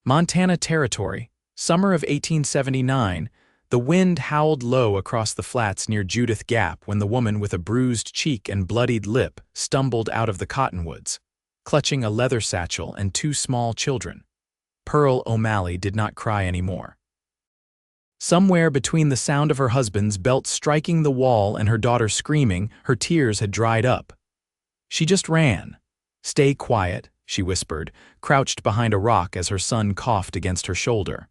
Montana Territory, summer of 1879, the wind howled low across the flats near Judith Gap when the woman with a bruised cheek and bloodied lip stumbled out of the cottonwoods, clutching a leather satchel and two small children. Pearl O'Malley did not cry anymore. Somewhere between the sound of her husband's belt striking the wall and her daughter screaming, her tears had dried up. She just ran. "Stay quiet," she whispered, crouched behind a rock as her son coughed against her shoulder.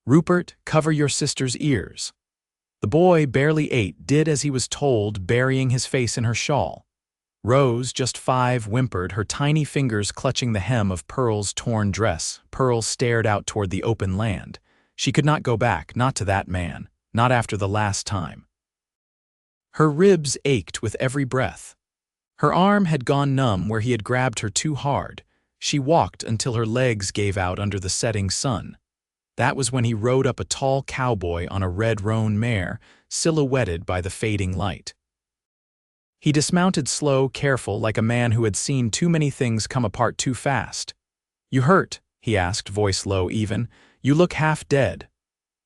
"Rupert, cover your sister's ears." The boy, barely 8, did as he was told, burying his face in her shawl. Rose, just 5, whimpered, her tiny fingers clutching the hem of Pearl's torn dress. Pearl stared out toward the open land. She could not go back, not to that man, not after the last time. Her ribs ached with every breath. Her arm had gone numb where he had grabbed her too hard. She walked until her legs gave out under the setting sun. That was when he rode up a tall cowboy on a red roan mare, silhouetted by the fading light. He dismounted slow, careful, like a man who had seen too many things come apart too fast. "You hurt?" he asked, voice low even. "You look half dead."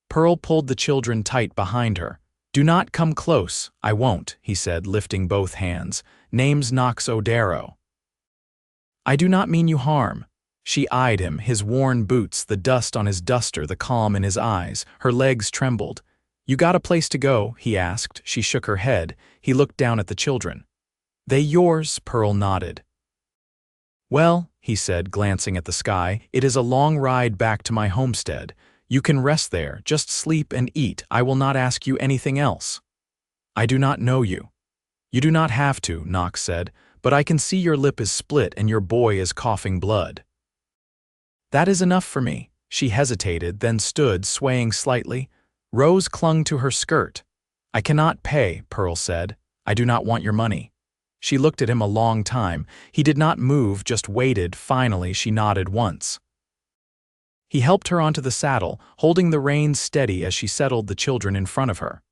Pearl pulled the children tight behind her. "Do not come close." "I won't," he said, lifting both hands. "Name's Knox O'Darrow." "I do not mean you harm." She eyed him, his worn boots, the dust on his duster, the calm in his eyes. Her legs trembled. "You got a place to go?" he asked. She shook her head. He looked down at the children. "They yours?" Pearl nodded. "Well," he said, glancing at the sky, "it is a long ride back to my homestead. You can rest there, just sleep and eat. I will not ask you anything else." "I do not know you." "You do not have to," Knox said, "but I can see your lip is split and your boy is coughing blood." "That is enough for me." She hesitated, then stood, swaying slightly. Rose clung to her skirt. "I cannot pay," Pearl said. "I do not want your money." She looked at him a long time. He did not move, just waited. Finally, she nodded once. He helped her onto the saddle, holding the reins steady as she settled the children in front of her.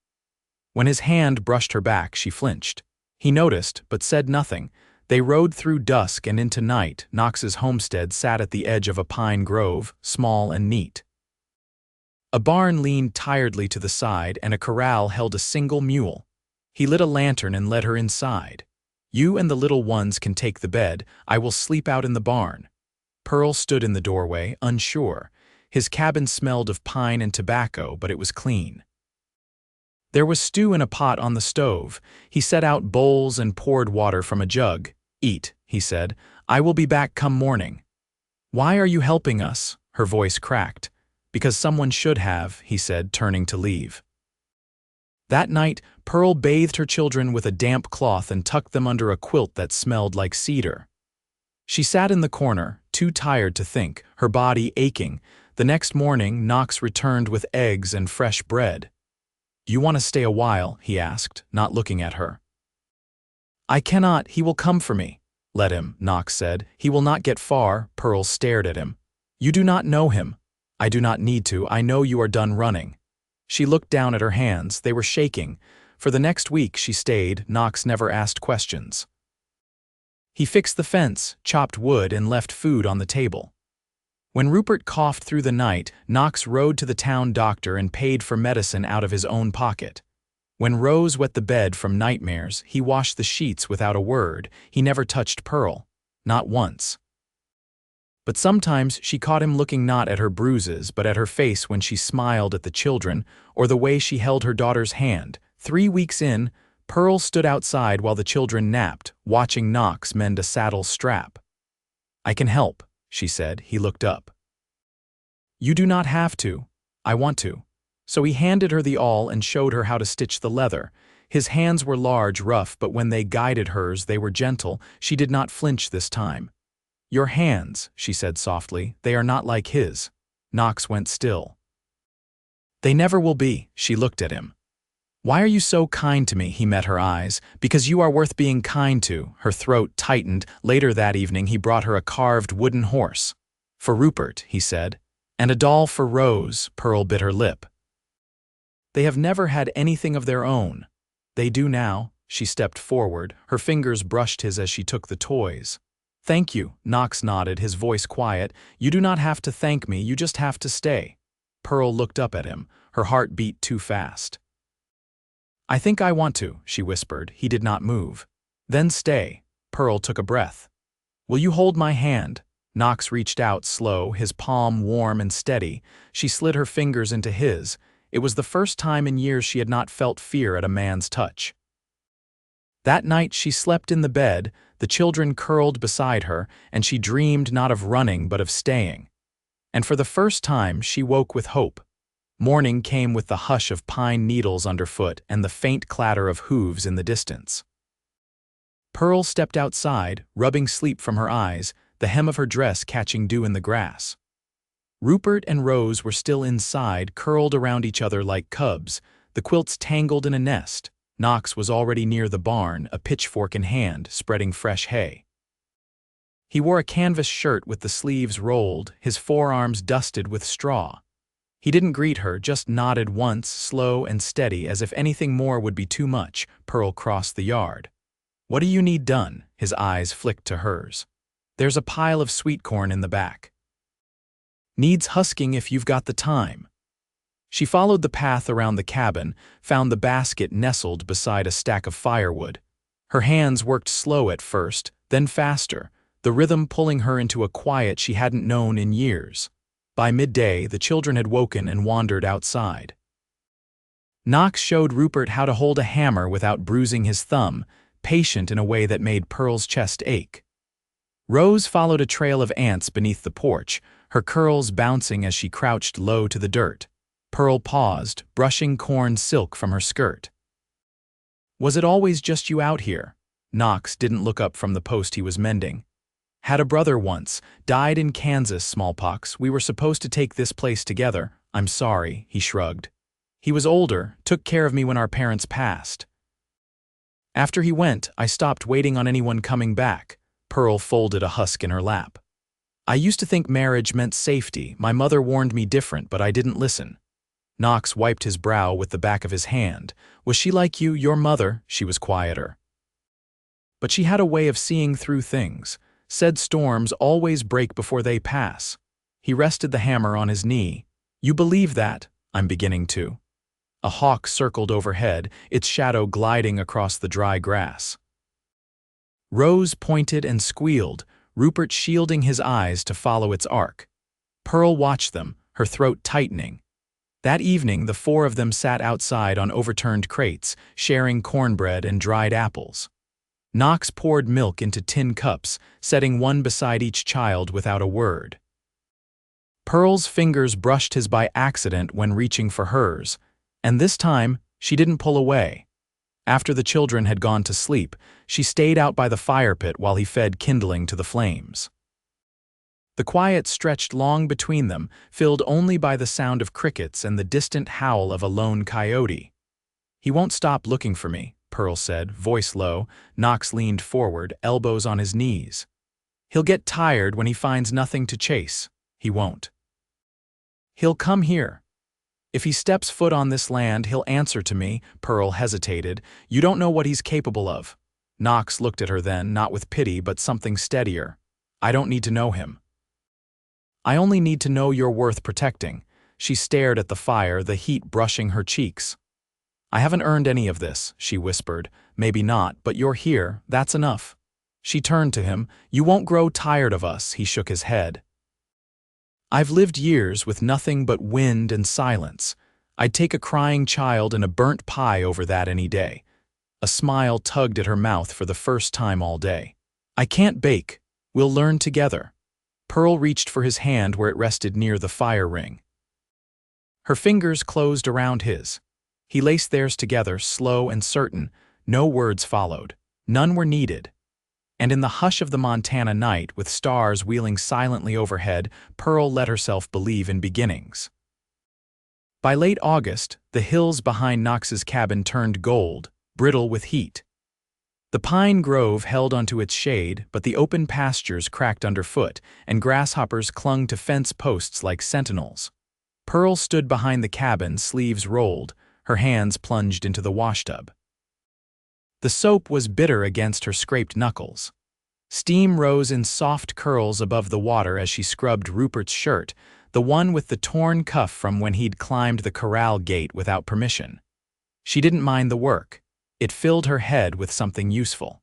When his hand brushed her back, she flinched. He noticed, but said nothing. They rode through dusk and into night. Knox's homestead sat at the edge of a pine grove, small and neat. A barn leaned tiredly to the side, and a corral held a single mule. He lit a lantern and led her inside. "You and the little ones can take the bed. I will sleep out in the barn." Pearl stood in the doorway, unsure. His cabin smelled of pine and tobacco, but it was clean. There was stew in a pot on the stove. He set out bowls and poured water from a jug. "Eat," he said. "I will be back come morning." "Why are you helping us?" Her voice cracked. "Because someone should have," he said, turning to leave. That night, Pearl bathed her children with a damp cloth and tucked them under a quilt that smelled like cedar. She sat in the corner, too tired to think, her body aching. The next morning, Knox returned with eggs and fresh bread. "You want to stay a while?" he asked, not looking at her. "I cannot. He will come for me." "Let him," Knox said. "He will not get far." Pearl stared at him. "You do not know him." "I do not need to. I know you are done running." She looked down at her hands. They were shaking. For the next week she stayed. Knox never asked questions. He fixed the fence, chopped wood, and left food on the table. When Rupert coughed through the night, Knox rode to the town doctor and paid for medicine out of his own pocket. When Rose wet the bed from nightmares, he washed the sheets without a word. He never touched Pearl. Not once. But sometimes she caught him looking not at her bruises, but at her face when she smiled at the children, or the way she held her daughter's hand. 3 weeks in, Pearl stood outside while the children napped, watching Knox mend a saddle strap. "I can help," she said. He looked up. "You do not have to. I want to." So he handed her the awl and showed her how to stitch the leather. His hands were large, rough, but when they guided hers, they were gentle. She did not flinch this time. "Your hands," she said softly, "they are not like his." Knox went still. "They never will be." She looked at him. "Why are you so kind to me?" He met her eyes. "Because you are worth being kind to." Her throat tightened. Later that evening he brought her a carved wooden horse. "For Rupert," he said. "And a doll for Rose." Pearl bit her lip. "They have never had anything of their own." "They do now." She stepped forward. Her fingers brushed his as she took the toys. Thank you, Knox nodded, his voice quiet. You do not have to thank me, you just have to stay. Pearl looked up at him, her heart beat too fast. I think I want to, she whispered. He did not move. Then stay. Pearl took a breath. Will you hold my hand? Knox reached out slow, his palm warm and steady. She slid her fingers into his. It was the first time in years she had not felt fear at a man's touch. That night she slept in the bed, the children curled beside her, and she dreamed not of running but of staying. And for the first time she woke with hope. Morning came with the hush of pine needles underfoot and the faint clatter of hooves in the distance. Pearl stepped outside, rubbing sleep from her eyes, the hem of her dress catching dew in the grass. Rupert and Rose were still inside, curled around each other like cubs, the quilts tangled in a nest. Knox was already near the barn, a pitchfork in hand, spreading fresh hay. He wore a canvas shirt with the sleeves rolled, his forearms dusted with straw. He didn't greet her, just nodded once, slow and steady, as if anything more would be too much. Pearl crossed the yard. What do you need done? His eyes flicked to hers. There's a pile of sweet corn in the back. Needs husking if you've got the time. She followed the path around the cabin, found the basket nestled beside a stack of firewood. Her hands worked slow at first, then faster, the rhythm pulling her into a quiet she hadn't known in years. By midday, the children had woken and wandered outside. Knox showed Rupert how to hold a hammer without bruising his thumb, patient in a way that made Pearl's chest ache. Rose followed a trail of ants beneath the porch, her curls bouncing as she crouched low to the dirt. Pearl paused, brushing corn silk from her skirt. Was it always just you out here? Knox didn't look up from the post he was mending. Had a brother once, died in Kansas, smallpox. We were supposed to take this place together. I'm sorry, he shrugged. He was older, took care of me when our parents passed. After he went, I stopped waiting on anyone coming back. Pearl folded a husk in her lap. I used to think marriage meant safety. My mother warned me different, but I didn't listen. Knox wiped his brow with the back of his hand. Was she like you, your mother? She was quieter. But she had a way of seeing through things. Said storms always break before they pass. He rested the hammer on his knee. You believe that? I'm beginning to. A hawk circled overhead, its shadow gliding across the dry grass. Rose pointed and squealed, Rupert shielding his eyes to follow its arc. Pearl watched them, her throat tightening. That evening, the four of them sat outside on overturned crates, sharing cornbread and dried apples. Knox poured milk into tin cups, setting one beside each child without a word. Pearl's fingers brushed his by accident when reaching for hers, and this time she didn't pull away. After the children had gone to sleep, she stayed out by the fire pit while he fed kindling to the flames. The quiet stretched long between them, filled only by the sound of crickets and the distant howl of a lone coyote. He won't stop looking for me, Pearl said, voice low. Knox leaned forward, elbows on his knees. He'll get tired when he finds nothing to chase. He won't. He'll come here. If he steps foot on this land, he'll answer to me. Pearl hesitated. You don't know what he's capable of. Knox looked at her then, not with pity, but something steadier. I don't need to know him. I only need to know you're worth protecting. She stared at the fire, the heat brushing her cheeks. I haven't earned any of this, she whispered. Maybe not, but you're here, that's enough. She turned to him. You won't grow tired of us, he shook his head. I've lived years with nothing but wind and silence. I'd take a crying child and a burnt pie over that any day. A smile tugged at her mouth for the first time all day. I can't bake. We'll learn together. Pearl reached for his hand where it rested near the fire ring. Her fingers closed around his. He laced theirs together, slow and certain. No words followed. None were needed. And in the hush of the Montana night, with stars wheeling silently overhead, Pearl let herself believe in beginnings. By late August, the hills behind Knox's cabin turned gold, brittle with heat. The pine grove held onto its shade, but the open pastures cracked underfoot, and grasshoppers clung to fence posts like sentinels. Pearl stood behind the cabin, sleeves rolled, her hands plunged into the washtub. The soap was bitter against her scraped knuckles. Steam rose in soft curls above the water as she scrubbed Rupert's shirt, the one with the torn cuff from when he'd climbed the corral gate without permission. She didn't mind the work. It filled her head with something useful.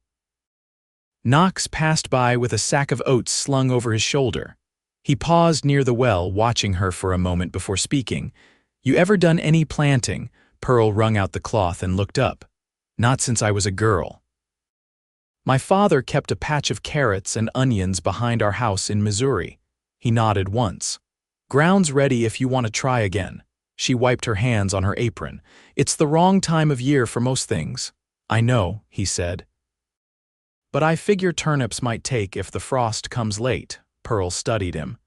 Knox passed by with a sack of oats slung over his shoulder. He paused near the well, watching her for a moment before speaking. "You ever done any planting?" Pearl wrung out the cloth and looked up. "Not since I was a girl. My father kept a patch of carrots and onions behind our house in Missouri." He nodded once. "Ground's ready if you want to try again." She wiped her hands on her apron. "It's the wrong time of year for most things." "I know," he said. "But I figure turnips might take if the frost comes late." Pearl studied him.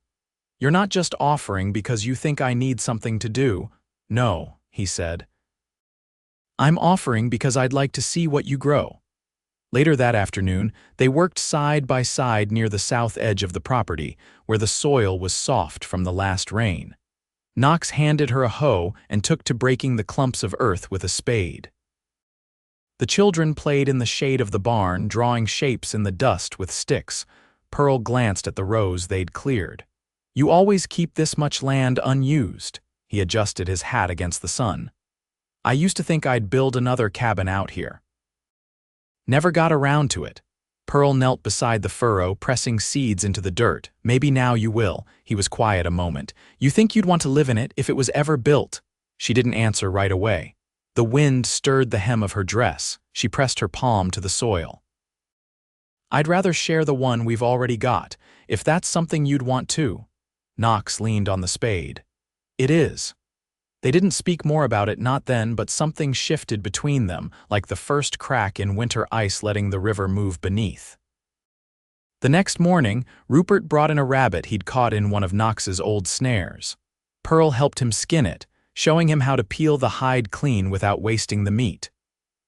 "You're not just offering because you think I need something to do." "No," he said. "I'm offering because I'd like to see what you grow." Later that afternoon, they worked side by side near the south edge of the property, where the soil was soft from the last rain. Knox handed her a hoe and took to breaking the clumps of earth with a spade. The children played in the shade of the barn, drawing shapes in the dust with sticks. Pearl glanced at the rows they'd cleared. "You always keep this much land unused." He adjusted his hat against the sun. "I used to think I'd build another cabin out here. Never got around to it." Pearl knelt beside the furrow, pressing seeds into the dirt. "Maybe now you will." He was quiet a moment. "You think you'd want to live in it if it was ever built?" She didn't answer right away. The wind stirred the hem of her dress. She pressed her palm to the soil. "I'd rather share the one we've already got, if that's something you'd want too." Knox leaned on the spade. "It is." They didn't speak more about it, not then, but something shifted between them, like the first crack in winter ice letting the river move beneath. The next morning, Rupert brought in a rabbit he'd caught in one of Knox's old snares. Pearl helped him skin it, showing him how to peel the hide clean without wasting the meat.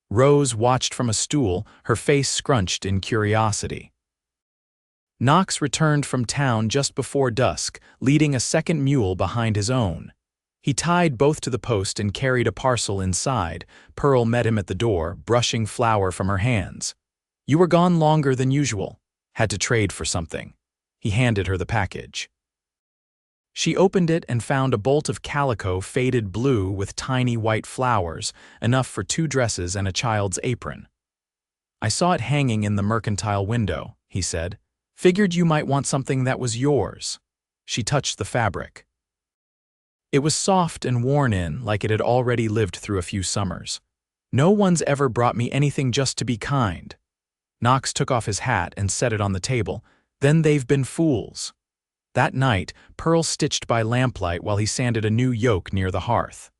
Rose watched from a stool, her face scrunched in curiosity. Knox returned from town just before dusk, leading a second mule behind his own. He tied both to the post and carried a parcel inside. Pearl met him at the door, brushing flour from her hands. "You were gone longer than usual. Had to trade for something." He handed her the package. She opened it and found a bolt of calico faded blue with tiny white flowers, enough for 2 dresses and a child's apron. "I saw it hanging in the mercantile window," he said. "Figured you might want something that was yours." She touched the fabric. It was soft and worn in, like it had already lived through a few summers. "No one's ever brought me anything just to be kind." Knox took off his hat and set it on the table. "Then they've been fools." That night, Pearl stitched by lamplight while he sanded a new yoke near the hearth.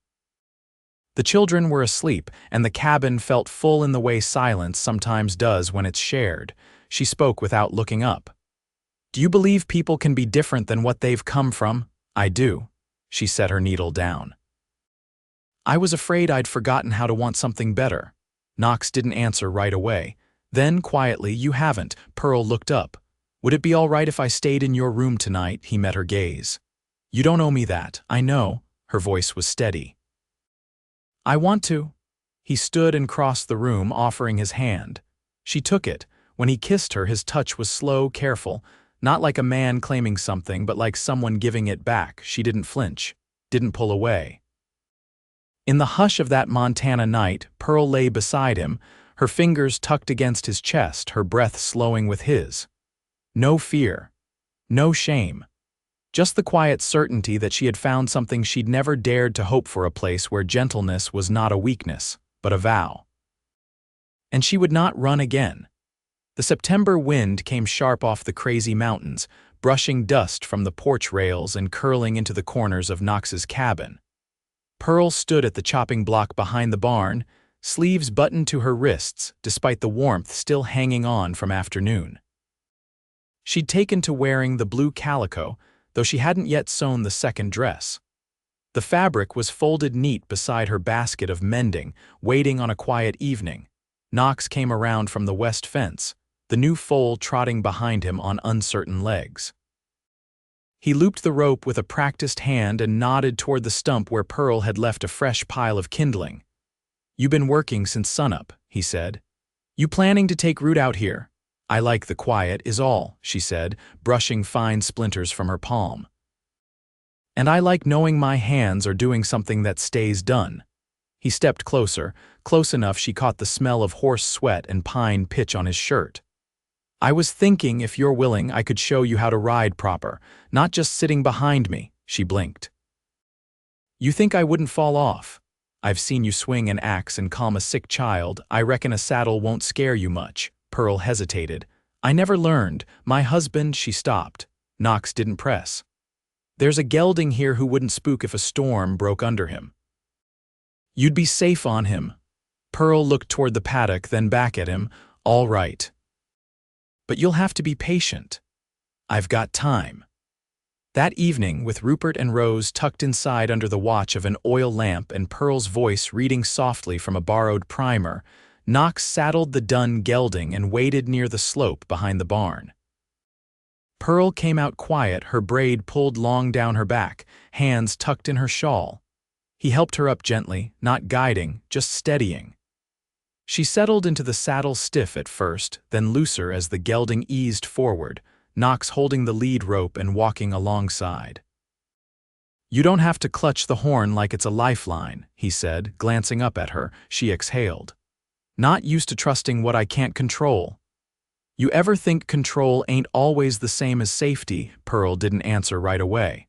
The children were asleep, and the cabin felt full in the way silence sometimes does when it's shared. She spoke without looking up. "Do you believe people can be different than what they've come from?" "I do." She set her needle down. "I was afraid I'd forgotten how to want something better." Knox didn't answer right away. Then, quietly, "You haven't." Pearl looked up. "Would it be all right if I stayed in your room tonight?" He met her gaze. "You don't owe me that, I know." Her voice was steady. "I want to." He stood and crossed the room, offering his hand. She took it. When he kissed her, his touch was slow, careful, not like a man claiming something, but like someone giving it back. She didn't flinch, didn't pull away. In the hush of that Montana night, Pearl lay beside him, her fingers tucked against his chest, her breath slowing with his. No fear, no shame, just the quiet certainty that she had found something she'd never dared to hope for, a place where gentleness was not a weakness, but a vow. And she would not run again. The September wind came sharp off the crazy mountains, brushing dust from the porch rails and curling into the corners of Knox's cabin. Pearl stood at the chopping block behind the barn, sleeves buttoned to her wrists, despite the warmth still hanging on from afternoon. She'd taken to wearing the blue calico, though she hadn't yet sewn the second dress. The fabric was folded neat beside her basket of mending, waiting on a quiet evening. Knox came around from the west fence, the new foal trotting behind him on uncertain legs. He looped the rope with a practiced hand and nodded toward the stump where Pearl had left a fresh pile of kindling. "You been working since sunup," he said. "You planning to take root out here?" I like the quiet is all, she said, brushing fine splinters from her palm. And I like knowing my hands are doing something that stays done. He stepped closer, close enough she caught the smell of horse sweat and pine pitch on his shirt. I was thinking if you're willing I could show you how to ride proper, not just sitting behind me, she blinked. You think I wouldn't fall off? I've seen you swing an axe and calm a sick child. I reckon a saddle won't scare you much. Pearl hesitated. I never learned. My husband, she stopped. Knox didn't press. There's a gelding here who wouldn't spook if a storm broke under him. You'd be safe on him. Pearl looked toward the paddock, then back at him. All right. But you'll have to be patient. I've got time. That evening, with Rupert and Rose tucked inside under the watch of an oil lamp and Pearl's voice reading softly from a borrowed primer, Knox saddled the dun gelding and waited near the slope behind the barn. Pearl came out quiet, her braid pulled long down her back, hands tucked in her shawl. He helped her up gently, not guiding, just steadying. She settled into the saddle stiff at first, then looser as the gelding eased forward, Knox holding the lead rope and walking alongside. You don't have to clutch the horn like it's a lifeline, he said, glancing up at her. She exhaled. Not used to trusting what I can't control. You ever think control ain't always the same as safety? Pearl didn't answer right away.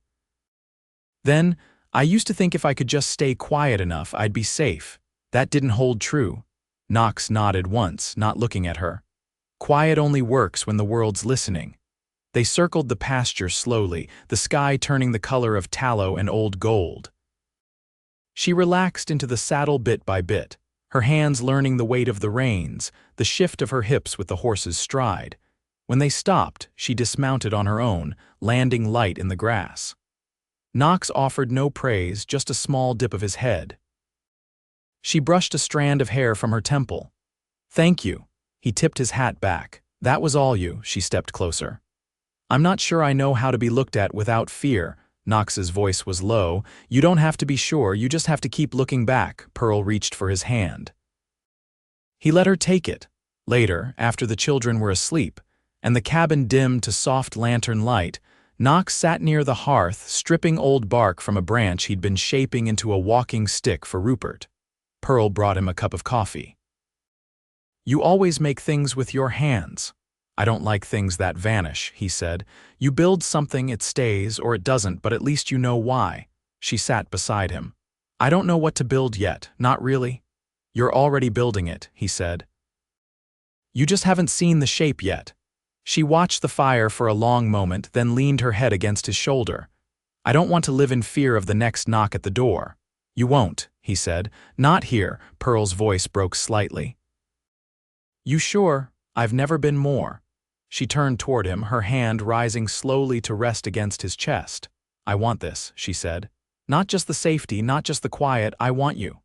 Then, I used to think if I could just stay quiet enough, I'd be safe. That didn't hold true. Knox nodded once, not looking at her. Quiet only works when the world's listening. They circled the pasture slowly, the sky turning the color of tallow and old gold. She relaxed into the saddle bit by bit, her hands learning the weight of the reins, the shift of her hips with the horse's stride. When they stopped, she dismounted on her own, landing light in the grass. Knox offered no praise, just a small dip of his head. She brushed a strand of hair from her temple. Thank you. He tipped his hat back. That was all you. She stepped closer. I'm not sure I know how to be looked at without fear. Knox's voice was low. You don't have to be sure, you just have to keep looking back. Pearl reached for his hand. He let her take it. Later, after the children were asleep, and the cabin dimmed to soft lantern light, Knox sat near the hearth, stripping old bark from a branch he'd been shaping into a walking stick for Rupert. Pearl brought him a cup of coffee. You always make things with your hands. I don't like things that vanish, he said. You build something, it stays, or it doesn't, but at least you know why. She sat beside him. I don't know what to build yet, not really. You're already building it, he said. You just haven't seen the shape yet. She watched the fire for a long moment, then leaned her head against his shoulder. I don't want to live in fear of the next knock at the door. You won't, he said. Not here, Pearl's voice broke slightly. You sure? I've never been more. She turned toward him, her hand rising slowly to rest against his chest. I want this, she said. Not just the safety, not just the quiet, I want you.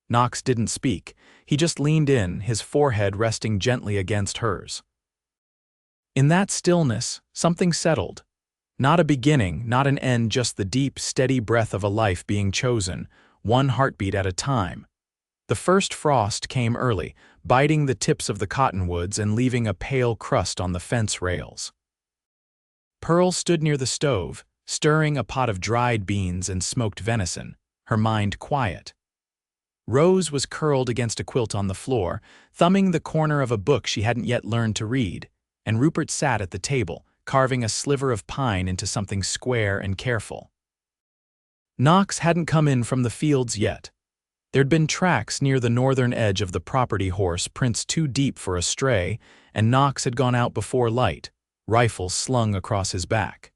Knox didn't speak. He just leaned in, his forehead resting gently against hers. In that stillness, something settled. Not a beginning, not an end, just the deep, steady breath of a life being chosen, one heartbeat at a time. The first frost came early, biting the tips of the cottonwoods and leaving a pale crust on the fence rails. Pearl stood near the stove, stirring a pot of dried beans and smoked venison, her mind quiet. Rose was curled against a quilt on the floor, thumbing the corner of a book she hadn't yet learned to read, and Rupert sat at the table, carving a sliver of pine into something square and careful. Knox hadn't come in from the fields yet. There'd been tracks near the northern edge of the property, horse prints too deep for a stray, and Knox had gone out before light, rifle slung across his back.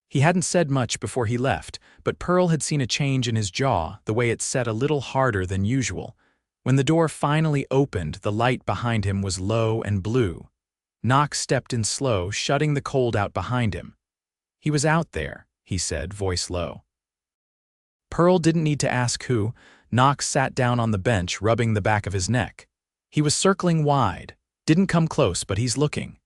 He hadn't said much before he left, but Pearl had seen a change in his jaw, the way it set a little harder than usual. When the door finally opened, the light behind him was low and blue. Knox stepped in slow, shutting the cold out behind him. He was out there, he said, voice low. Pearl didn't need to ask who. Knox sat down on the bench, rubbing the back of his neck. He was circling wide. Didn't come close, but he's looking.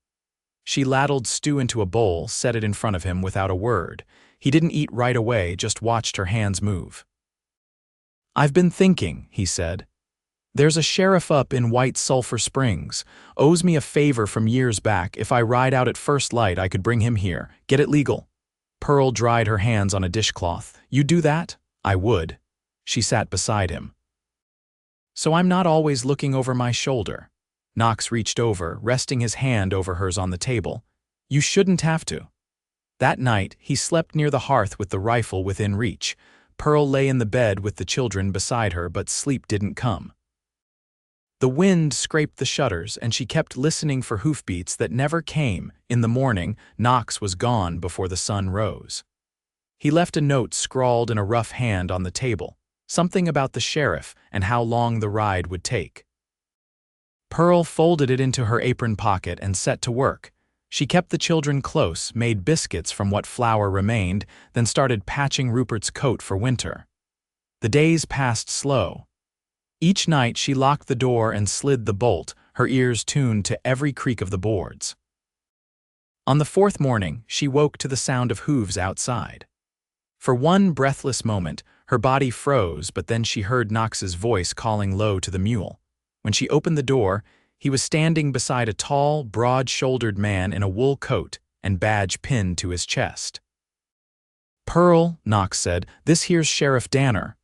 She ladled stew into a bowl, set it in front of him without a word. He didn't eat right away, just watched her hands move. I've been thinking, he said. There's a sheriff up in White Sulphur Springs. Owes me a favor from years back. If I ride out at first light, I could bring him here. Get it legal." Pearl dried her hands on a dishcloth. "You'd do that?" "I would." She sat beside him. "So I'm not always looking over my shoulder." Knox reached over, resting his hand over hers on the table. "You shouldn't have to." That night, he slept near the hearth with the rifle within reach. Pearl lay in the bed with the children beside her, but sleep didn't come. The wind scraped the shutters, and she kept listening for hoofbeats that never came. In the morning, Knox was gone before the sun rose. He left a note scrawled in a rough hand on the table, something about the sheriff and how long the ride would take. Pearl folded it into her apron pocket and set to work. She kept the children close, made biscuits from what flour remained, then started patching Rupert's coat for winter. The days passed slow. Each night she locked the door and slid the bolt, her ears tuned to every creak of the boards. On the fourth morning, she woke to the sound of hooves outside. For one breathless moment, her body froze, but then she heard Knox's voice calling low to the mule. When she opened the door, he was standing beside a tall, broad-shouldered man in a wool coat and badge pinned to his chest. "Pearl," Knox said, "this here's Sheriff Danner.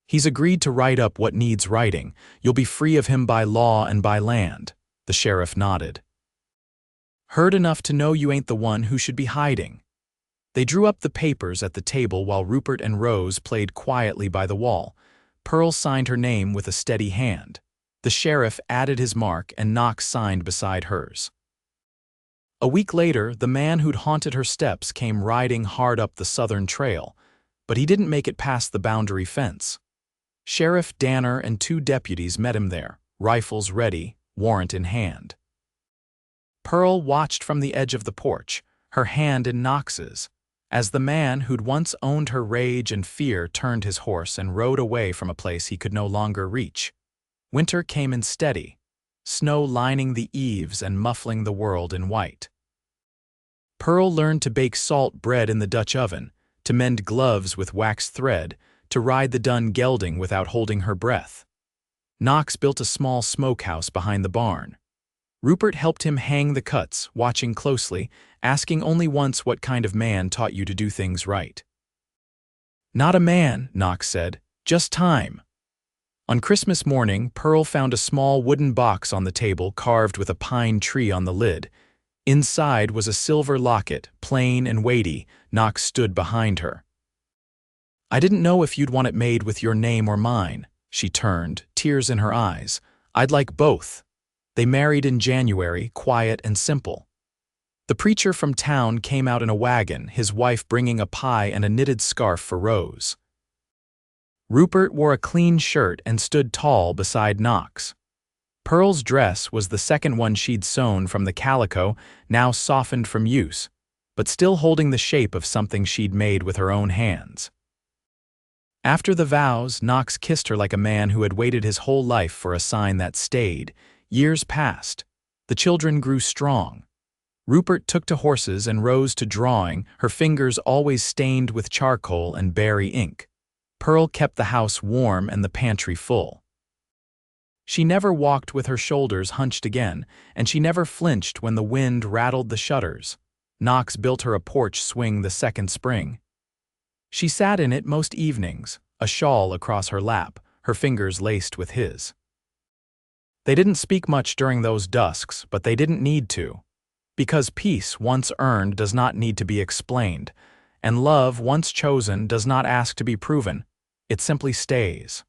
He's agreed to write up what needs writing. You'll be free of him by law and by land." The sheriff nodded. "Heard enough to know you ain't the one who should be hiding." They drew up the papers at the table while Rupert and Rose played quietly by the wall. Pearl signed her name with a steady hand. The sheriff added his mark, and Knox signed beside hers. A week later, the man who'd haunted her steps came riding hard up the southern trail, but he didn't make it past the boundary fence. Sheriff Danner and 2 deputies met him there, rifles ready, warrant in hand. Pearl watched from the edge of the porch, her hand in Knox's, as the man who'd once owned her rage and fear turned his horse and rode away from a place he could no longer reach. Winter came in steady, snow lining the eaves and muffling the world in white. Pearl learned to bake salt bread in the Dutch oven, to mend gloves with waxed thread, to ride the dun gelding without holding her breath. Knox built a small smokehouse behind the barn. Rupert helped him hang the cuts, watching closely, asking only once what kind of man taught you to do things right. "Not a man," Knox said, "just time." On Christmas morning, Pearl found a small wooden box on the table carved with a pine tree on the lid. Inside was a silver locket, plain and weighty. Knox stood behind her. "I didn't know if you'd want it made with your name or mine." She turned, tears in her eyes. "I'd like both." They married in January, quiet and simple. The preacher from town came out in a wagon, his wife bringing a pie and a knitted scarf for Rose. Rupert wore a clean shirt and stood tall beside Knox. Pearl's dress was the second one she'd sewn from the calico, now softened from use, but still holding the shape of something she'd made with her own hands. After the vows, Knox kissed her like a man who had waited his whole life for a sign that stayed. Years passed. The children grew strong. Rupert took to horses and Rose to drawing, her fingers always stained with charcoal and berry ink. Pearl kept the house warm and the pantry full. She never walked with her shoulders hunched again, and she never flinched when the wind rattled the shutters. Knox built her a porch swing the second spring. She sat in it most evenings, a shawl across her lap, her fingers laced with his. They didn't speak much during those dusks, but they didn't need to. Because peace once earned does not need to be explained, and love once chosen does not ask to be proven. It simply stays.